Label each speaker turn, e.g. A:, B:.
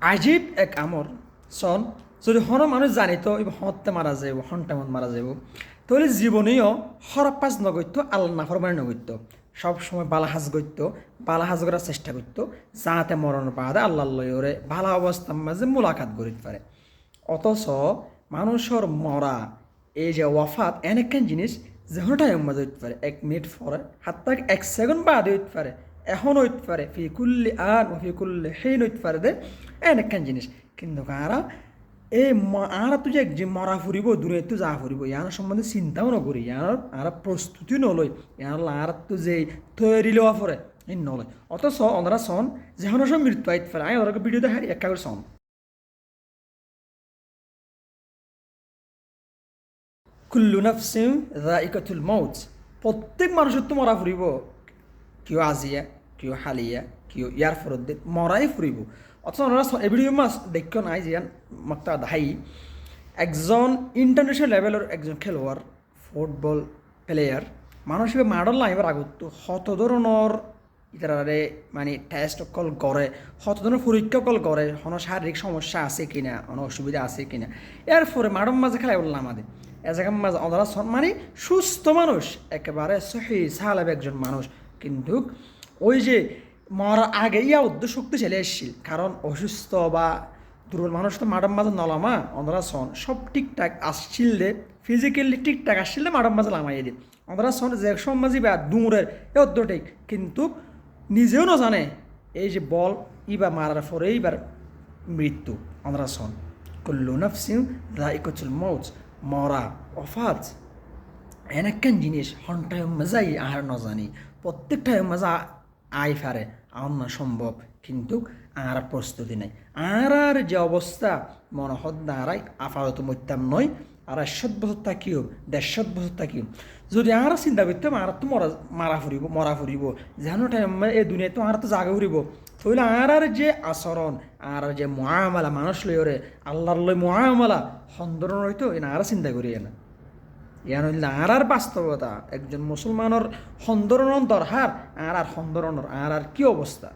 A: আজীব এক আমর সন যদি হন মানুষ জানিত এবার হতে মারা যাব হন তেমন মারা যাব তাহলে জীবনেও হরপাস নগত্য আল্লাহ নাফরমানি নগত্য সবসময় বালাহাজ গত্য বালাহাজ করার চেষ্টা করতো যাতে মরণ বাদে আল্লাহ লয়রে ভালো অবস্থার মাঝে মোলাকাত করিতে পারে। অথচ মানুষের মরা এই যে ওয়াফাত এনেকান জিনিস যেন টাইম মাঝে হইতে পারে 1 মিনিট পরে হাত্তা 1 সেকেন্ড বাদে হইতে পারে এখন হইতে পারে ফিকুল্লি আন ফিকুল্লি হেন হইতে পারে দে এনেকান জিনিস কিন্তু কারা এই আর তো যে মরা ফুরিব দূরে তো যা ফুরিব ইয়ার সম্বন্ধে চিন্তাও নকরি আর প্রস্তুতিও নলয় ইয়ার আর তো যে তৈরি লওয়া পরে এই নলয়। অথচ ওনারা সন যেখানে সব মৃত্যু আইতে পারে আমি ওরা ভিডিও দেখাই একা করে সন কুল্লু নাফসিন যায়িকাতুল মাউত, প্রত্যেক মানুষের তো মরা ফুরিব, কেউ আজিয়া কেউ হালিয়া কেউ ইয়ার ফরত দে মরাই ফুরিব। অথচ ওনারা এভিডিও মাস দেখ নাই যে মাত্রা দাহাই একজন ইন্টারন্যাশনাল লেভেলের একজন খেলোয়াড় ফুটবল প্লেয়ার মানুষের মাডল লাইবার আগত শত ধরনের ইতারে মানে টেস্ট কল করে শত ধরনের পরীক্ষা কল করে কোনো শারীরিক সমস্যা আছে কিনা কোনো অসুবিধা আছে কিনা এরপরে মাডম মাঝে খেলাই বললাম আমাদের এ জায়গার মাঝে ওনারা মানে সুস্থ মানুষ একেবারে সহি সালাব একজন মানুষ কিন্তু ওই যে মরার আগে ইয়া উদ্যোগ শক্তিশালী এসেছিল কারণ অসুস্থ বা দুর্বল মানুষ তো মাডম মাঝে নলামা ওনারা সব ঠিকঠাক আসছিল দে ফিজিক্যালি ঠিকঠাক আসছিল মাডম মাঝে লামাইয়ে দিন ওনারা যে সমাজি বা দূরের এ উদ্যোগটাই কিন্তু নিজেও না জানে এই যে বল ইবা মারার পরে এইবার মৃত্যু ওনারা কুল্লু নাফসিন যায়িকাতুল মাউত মরা অফাত এনেকান জিনিস হনটায় মজাই আর ন জানি প্রত্যেকটায় মজা আই ফারে আমার না সম্ভব কিন্তু আর প্রস্তুতি নাই আর যে অবস্থা মনে হদ্দা আরাই আপাতত মত্যাম নয় আর 100 বছর থাকিও 150 বছর থাকিও যদি আর চিন্তা করতাম আর তো মরা ফুরিব যেন টাইম এই দুনিয়ায় তো আর তো জাগা ফুরিব তাহলে আর যে আচরণ আর যে মহামালা মানুষ লইরে আল্লাহর লই মহামালা সন্দরণ হইতো এনা আর চিন্তা করি না ইয়ান হইলে আর বাস্তবতা একজন মুসলমানের সন্দরণ দরহার আর সন্দরণর আর কি অবস্থা।